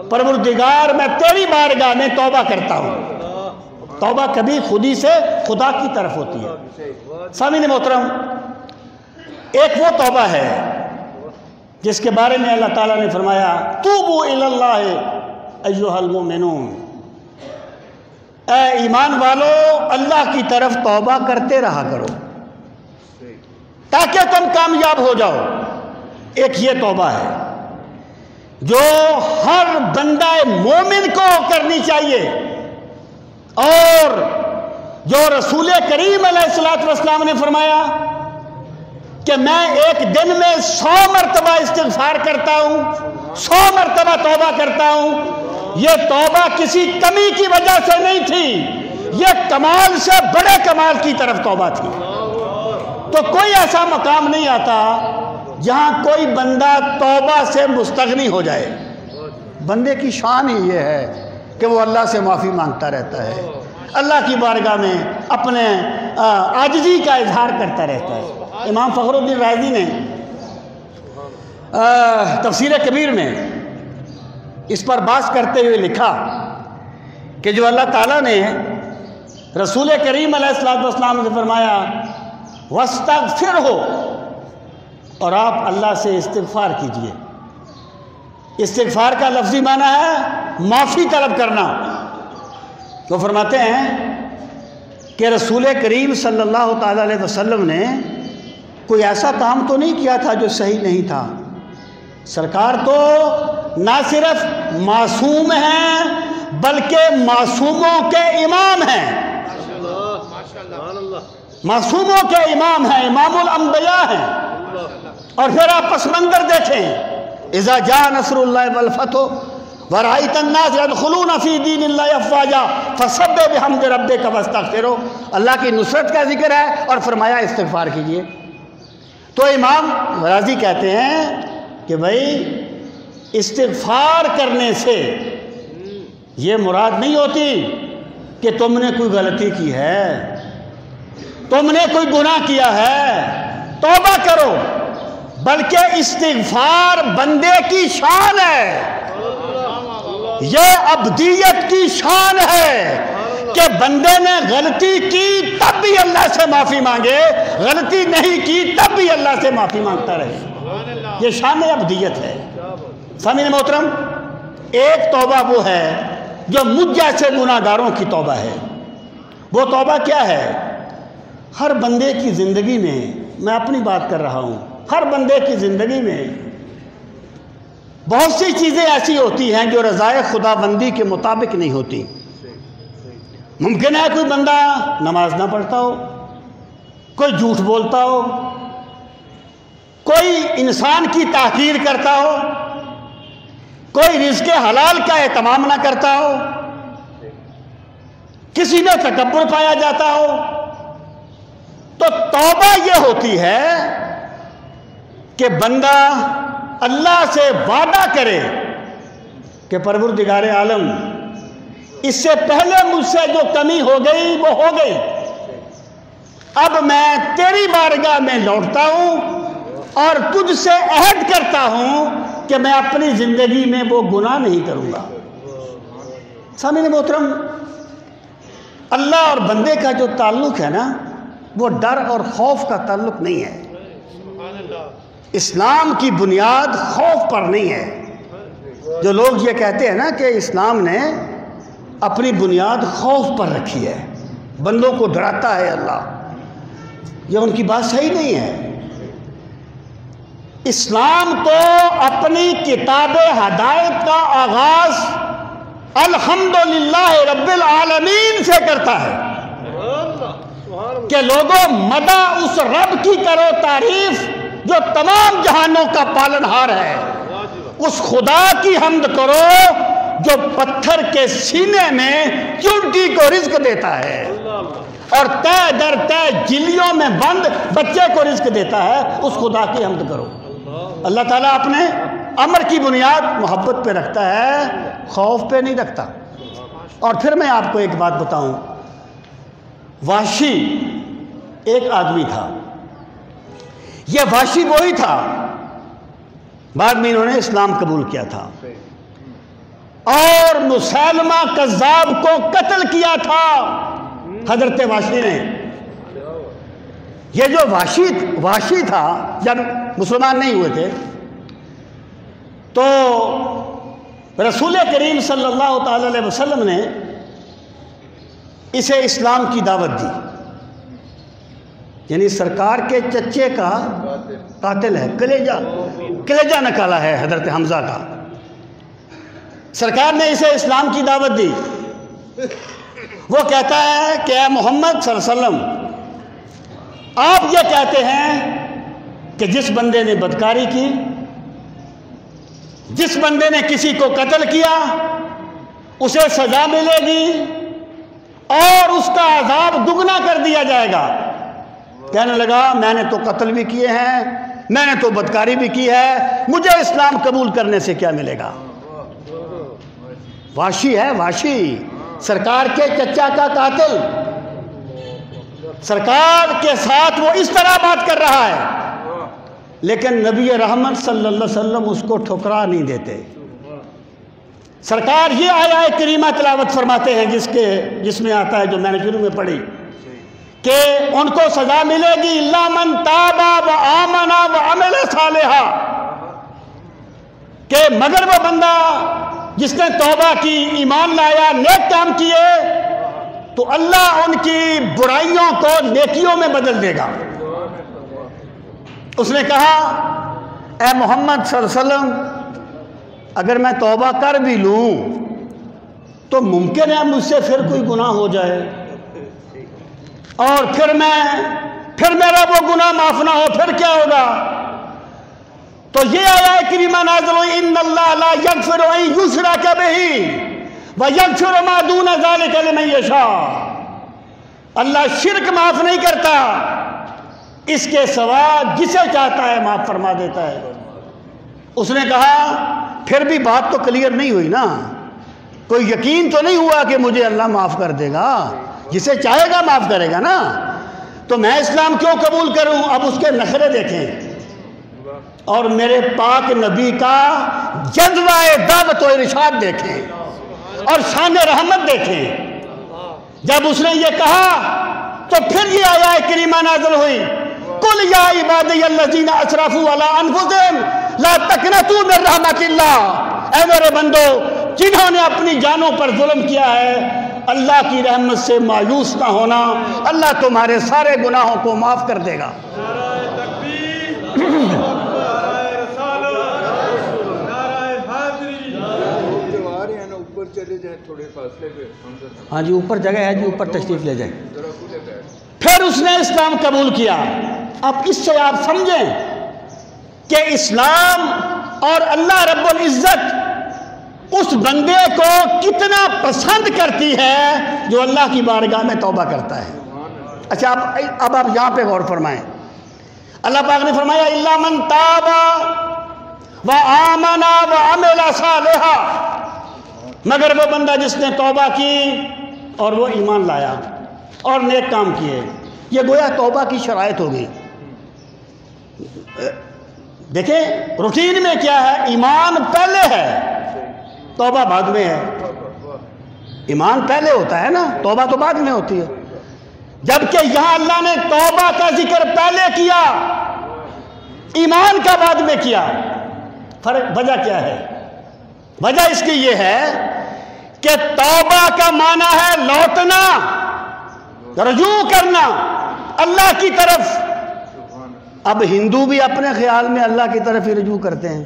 پروردگار میں تیری بارگاہ میں توبہ کرتا ہوں. توبہ کبھی خودی سے خدا کی طرف ہوتی ہے. سامعین محترم، ایک وہ توبہ ہے جس کے بارے میں اللہ تعالیٰ نے فرمایا توبوا الی اللہ ایھا المؤمنون، اے ایمان والو اللہ کی طرف توبہ کرتے رہا کرو تاکہ تم کامیاب ہو جاؤ. ایک یہ توبہ ہے جو ہر بندہ مومن کو کرنی چاہیے، اور جو رسول کریم علیہ السلام نے فرمایا کہ میں ایک دن میں 100 مرتبہ استغفار کرتا ہوں، 100 مرتبہ توبہ کرتا ہوں. یہ توبہ کسی کمی کی وجہ سے نہیں تھی، یہ کمال سے بڑے کمال کی طرف توبہ تھی. تو کوئی ایسا مقام نہیں آتا جہاں کوئی بندہ توبہ سے مستغنی ہو جائے. بندے کی شان ہی یہ ہے کہ وہ اللہ سے معافی مانگتا رہتا ہے، اللہ کی بارگاہ میں اپنے عاجزی کا اظہار کرتا رہتا ہے. امام فخر الدین رازی نے تفسیر کبیر میں اس پر بحث کرتے ہوئے لکھا کہ جو اللہ تعالیٰ نے رسول کریم علیہ السلام سے فرمایا وَاسْتَغْفِرْهُ، اور آپ اللہ سے استغفار کیجئے. استغفار کا لفظی معنی ہے معافی طلب کرنا. وہ فرماتے ہیں کہ رسول کریم صلی اللہ تعالیٰ علیہ وسلم نے کوئی ایسا کام تو نہیں کیا تھا جو صحیح نہیں تھا. سرکار تو نہ صرف معصوم ہیں بلکہ معصوموں کے امام ہیں. معصوموں کے امام ہیں، امام الانبیاء ہیں. اور پھر آپ پس منظر دیکھیں اذا جاء نصر اللہ والفتح ورأیت الناس يدخلون فی دین اللہ افواجا فسبح بحمد ربک واستغفرہ. اللہ کی نصرت کا ذکر ہے اور فرمایا استغفار کیجئے. تو امام رازی کہتے ہیں کہ بھائی استغفار کرنے سے یہ مراد نہیں ہوتی کہ تم نے کوئی غلطی کی ہے، تم نے کوئی گناہ کیا ہے توبہ کرو، بلکہ استغفار بندے کی شان ہے. یہ عبدیت کی شان ہے کہ بندے نے غلطی کی تب بھی اللہ سے معافی مانگے، غلطی نہیں کی تب بھی اللہ سے معافی مانگتا رہے. یہ شان عبدیت ہے. سامعین محترم، ایک توبہ وہ ہے جو مجھ جیسے گناہ گاروں کی توبہ ہے. وہ توبہ کیا ہے؟ ہر بندے کی زندگی میں اپنی بات کر رہا ہوں، ہر بندے کی زندگی میں بہت سی چیزیں ایسی ہوتی ہیں جو رضائے خدا بندی کے مطابق نہیں ہوتی. ممکن ہے کوئی بندہ نماز نہ پڑھتا ہو، کوئی جھوٹ بولتا ہو، کوئی انسان کی تحقیر کرتا ہو، کوئی رزق حلال کا اہتمام نہ کرتا ہو، کسی میں تکبر پایا جاتا ہو. تو توبہ یہ ہوتی ہے کہ بندہ اللہ سے وعدہ کرے کہ پروردگار عالم اس سے پہلے مجھ سے جو کمی ہو گئی وہ ہو گئی، اب میں تیری بارگاہ میں لوٹتا ہوں اور تجھ سے عہد کرتا ہوں کہ میں اپنی زندگی میں وہ گناہ نہیں کروں گا. سامعین محترم، اللہ اور بندے کا جو تعلق ہے نا وہ ڈر اور خوف کا تعلق نہیں ہے. اسلام کی بنیاد خوف پر نہیں ہے. جو لوگ یہ کہتے ہیں نا کہ اسلام نے اپنی بنیاد خوف پر رکھی ہے، بندوں کو ڈراتا ہے اللہ، یہ ان کی بات صحیح نہیں ہے. اسلام تو اپنی کتاب ہدایت کا آغاز الحمدللہ رب العالمین سے کرتا ہے. کہ لوگوں مدح اس رب کی کرو تعریف جو تمام جہانوں کا پالنہار ہے، اس خدا کی حمد کرو جو پتھر کے سینے میں چونٹی کو رزق دیتا ہے اور تہ در تہ جلیوں میں بند بچے کو رزق دیتا ہے، اس خدا کی حمد کرو۔ اللہ تعالیٰ اپنے امر کی بنیاد محبت پہ رکھتا ہے، خوف پہ نہیں رکھتا۔ اور پھر میں آپ کو ایک بات بتاؤں، وحشی ایک آدمی تھا، یہ وحشی وہی تھا، بعد میں انہوں نے اسلام قبول کیا تھا اور مسیلمہ کذاب کو قتل کیا تھا حضرت وحشی نے۔ یہ جو وحشی تھا جب مسلمان نہیں ہوئے تھے تو رسول کریم صلی اللہ تعالی علیہ وسلم نے اسے اسلام کی دعوت دی، یعنی سرکار کے چچے کا قاتل ہے، کلیجہ نکالا ہے حضرت حمزہ کا۔ سرکار نے اسے اسلام کی دعوت دی۔ وہ کہتا ہے کہ اے محمد صلی اللہ علیہ وسلم، آپ یہ کہتے ہیں کہ جس بندے نے بدکاری کی، جس بندے نے کسی کو قتل کیا اسے سزا ملے گی اور اس کا عذاب دگنا کر دیا جائے گا۔ کہنے لگا میں نے تو قتل بھی کیے ہیں، میں نے تو بدکاری بھی کی ہے، مجھے اسلام قبول کرنے سے کیا ملے گا؟ وحشی ہے، وحشی، سرکار کے چچا کا قاتل، سرکار کے ساتھ وہ اس طرح بات کر رہا ہے، لیکن نبی رحمت صلی اللہ علیہ وسلم اس کو ٹھکرا نہیں دیتے۔ سرکار یہ آیت کریمہ تلاوت فرماتے ہیں جس میں آتا ہے جو میں نے شروع میں پڑھی کہ ان کو سزا ملے گی الا من تاب و آمن و عمل صالحا، کہ مگر وہ بندہ جس نے توبہ کی، ایمان لایا، نیک کام کیے تو اللہ ان کی برائیوں کو نیکیوں میں بدل دے گا۔ اس نے کہا اے محمد صلی اللہ علیہ وسلم، اگر میں توبہ کر بھی لوں تو ممکن ہے مجھ سے پھر کوئی گناہ ہو جائے اور پھر میرا وہ گناہ معاف نہ ہو، پھر کیا ہوگا؟ تو یہ آیت کریمہ نازل ہوئی ان اللہ لا یغفر ان یشرک بہ ویغفر ما دون ذلک لمن یشاء، اللہ شرک معاف نہیں کرتا، اس کے سوا جسے چاہتا ہے معاف فرما دیتا ہے۔ اس نے کہا پھر بھی بات تو کلیئر نہیں ہوئی نا، کوئی یقین تو نہیں ہوا کہ مجھے اللہ معاف کر دے گا، جسے چاہے گا معاف کرے گا نا، تو میں اسلام کیوں قبول کروں؟ اب اس کے نخرے دیکھیں اور میرے پاک نبی کا جذبہ دعوت و ارشاد دیکھیں اور شان رحمت دیکھیں۔ جب اس نے یہ کہا تو پھر یہ آیت کریمہ نازل ہوئی قل یا عبادی الذین اسرفوا علی انفسہم لا تقنطوا من رحمت اللہ، اے میرے بندو جنہوں نے اپنی جانوں پر ظلم کیا ہے اللہ کی رحمت سے مایوس نہ ہونا، اللہ تمہارے سارے گناہوں کو معاف کر دے گا۔ ہاں جی اوپر جگہ ہے جی، اوپر تشریف لے جائیں۔ پھر اس نے اسلام قبول کیا۔ اب اس سے آپ سمجھیں کہ اسلام اور اللہ رب العزت اس بندے کو کتنا پسند کرتی ہے جو اللہ کی بارگاہ میں توبہ کرتا ہے۔ اچھا اب آپ یہاں پہ غور فرمائیں، اللہ پاک نے فرمایا الا من تاب و آمن و عمل صالحا، مگر وہ بندہ جس نے توبہ کی اور وہ ایمان لایا اور نیک کام کیے۔ یہ گویا توبہ کی شرائط ہوگی۔ دیکھیں روٹین میں کیا ہے، ایمان پہلے ہے توبہ بعد میں ہے۔ ایمان پہلے ہوتا ہے نا، توبہ تو بعد میں ہوتی ہے، جبکہ یہاں اللہ نے توبہ کا ذکر پہلے کیا، ایمان کا بعد میں کیا۔ فرق وجہ کیا ہے؟ وجہ اس کی یہ ہے کہ توبہ کا معنی ہے لوٹنا، رجوع کرنا اللہ کی طرف۔ اب ہندو بھی اپنے خیال میں اللہ کی طرف ہی رجوع کرتے ہیں،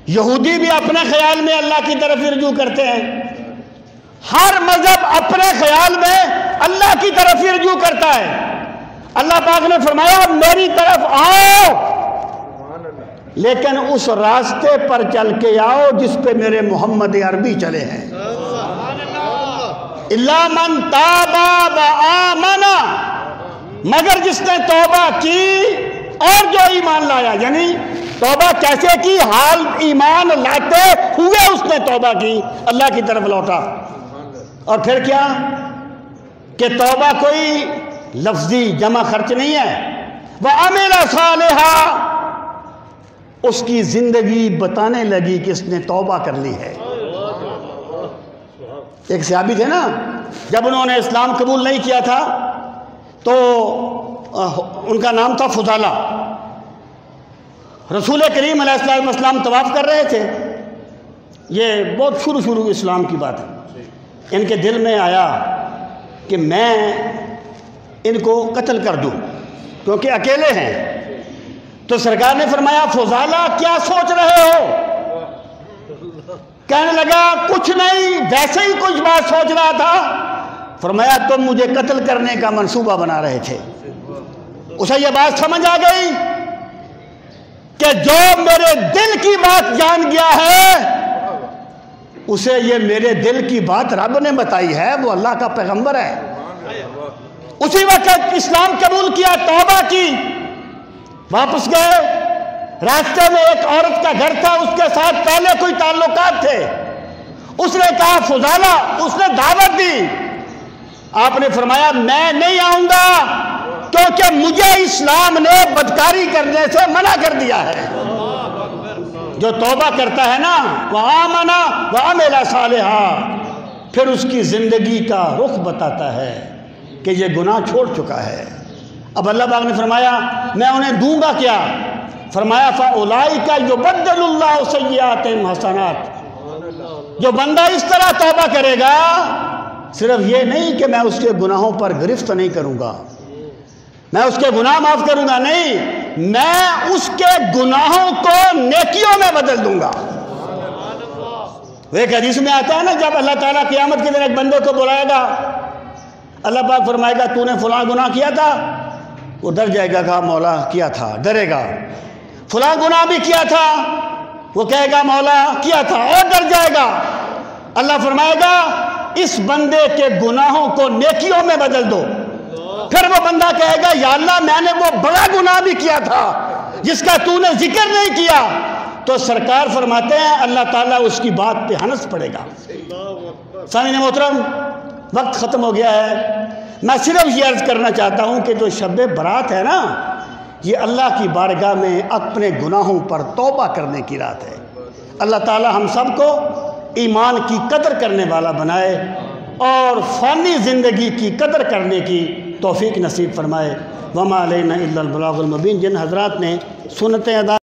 یہودی بھی اپنے خیال میں اللہ کی طرف ہی رجوع کرتے ہیں، ہر مذہب اپنے خیال میں اللہ کی طرف ہی رجوع کرتا ہے۔ اللہ پاک نے فرمایا میری طرف آؤ، لیکن اس راستے پر چل کے آؤ جس پہ میرے محمد عربی چلے ہیں۔ الا من تاب وآمن، مگر جس نے توبہ کی اور جو ایمان لایا، یعنی توبہ کیسے کی؟ حال ایمان لاتے ہوئے اس نے توبہ کی، اللہ کی طرف لوٹا۔ اور پھر کیا کہ توبہ کوئی لفظی جمع خرچ نہیں ہے، وَعَمِلَ صَالِحًا، اس کی زندگی بتانے لگی کہ اس نے توبہ کر لی ہے۔ ایک صحابی تھے نا، جب انہوں نے اسلام قبول نہیں کیا تھا تو ان کا نام تھا فضالہ۔ رسول کریم علیہ السلام طواف کر رہے تھے، یہ بہت شروع اسلام کی بات ہے۔ ان کے دل میں آیا کہ میں ان کو قتل کر دوں کیونکہ اکیلے ہیں۔ تو سرکار نے فرمایا فضالہ کیا سوچ رہے ہو؟ کہنے لگا کچھ نہیں، ویسے ہی کچھ بات سوچ رہا تھا۔ فرمایا تم مجھے قتل کرنے کا منصوبہ بنا رہے تھے۔ اسے یہ بات سمجھ آ گئی کہ جو میرے دل کی بات جان گیا ہے اسے یہ میرے دل کی بات رب نے بتائی ہے، وہ اللہ کا پیغمبر ہے۔ اسی وقت اسلام قبول کیا، توبہ کی، واپس گئے۔ راستے میں ایک عورت کا گھر تھا، اس کے ساتھ پہلے کوئی تعلقات تھے۔ اس نے کہا فضالہ، اس نے دعوت دی۔ آپ نے فرمایا میں نہیں آؤں گا کیونکہ مجھے اسلام نے بدکاری کرنے سے منع کر دیا ہے۔ جو توبہ کرتا ہے نا وآمن وعمل صالحا، پھر اس کی زندگی کا رخ بتاتا ہے کہ یہ گناہ چھوڑ چکا ہے۔ اب اللہ پاک نے فرمایا میں انہیں دوں گا کیا؟ فرمایا فَأُولَئِكَ يُبَدِّلُ اللَّهُ سَيِّئَاتِهِمْ حَسَنَاتٍ۔ جو بندہ اس طرح توبہ کرے گا، صرف یہ نہیں کہ میں اس کے گناہوں پر گرفت نہیں کروں گا، میں اس کے گناہ معاف کروں گا، نہیں، میں اس کے گناہوں کو نیکیوں میں بدل دوں گا۔ ایک حدیث میں آتا ہے نا، جب اللہ تعالیٰ قیامت کے دن ایک بندے کو بلائے گا، اللہ پاک فرمائے گا تو نے فلاں گناہ کیا تھا؟ وہ ڈر جائے گا، کہا مولا کیا تھا، ڈرے گا۔ فلاں گناہ بھی کیا تھا؟ وہ کہے گا مولا کیا تھا، اور ڈر جائے گا۔ اللہ فرمائے گا اس بندے کے گناہوں کو نیکیوں میں بدل دو۔ پھر وہ بندہ کہے گا یا اللہ میں نے وہ بڑا گناہ بھی کیا تھا جس کا تو نے ذکر نہیں کیا، تو سرکار فرماتے ہیں اللہ تعالیٰ اس کی بات پہ ہنس پڑے گا۔ سامعین محترم، وقت ختم ہو گیا ہے۔ میں صرف یہ عرض کرنا چاہتا ہوں کہ جو شب برات ہے نا، یہ اللہ کی بارگاہ میں اپنے گناہوں پر توبہ کرنے کی رات ہے۔ اللہ تعالیٰ ہم سب کو ایمان کی قدر کرنے والا بنائے اور فانی زندگی کی قدر کرنے کی توفیق نصیب فرمائے۔ وما علینا الا البلاغ المبین۔ جن حضرات نے سنتیں ادا